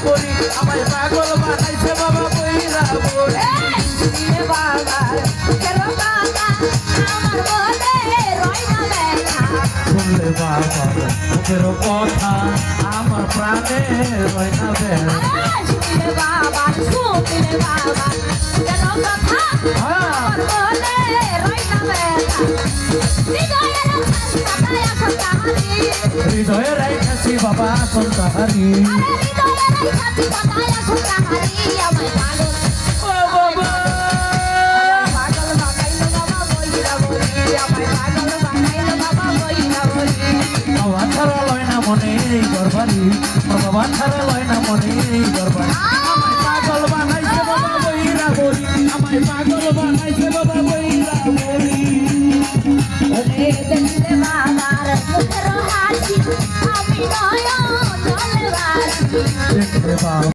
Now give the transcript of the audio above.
বলি আমায় পাগল বানাইছে বাবা বইরা বলি বাবা কেন বাবা আমার বলে রয় না ব্যথা শুনলে বাবা মুখের কথা আমার প্রাণে রয় না বেলা শুনলে বাবা কেন কথা আমার বলে রয় না ব্যথা হৃদয়ে রেখেছি বাবা সন্তাহারি বাবা ছাড়া লয় না মনে এই গর্বারি বাবা ছাড়া লয় না মনে এই গর্বারি আমায় পাগল বানাইছে বাবা বইরা বলি আমায় পাগল বানাইছে বাবা বইরা বলি আমি নয় দেখলে বাবা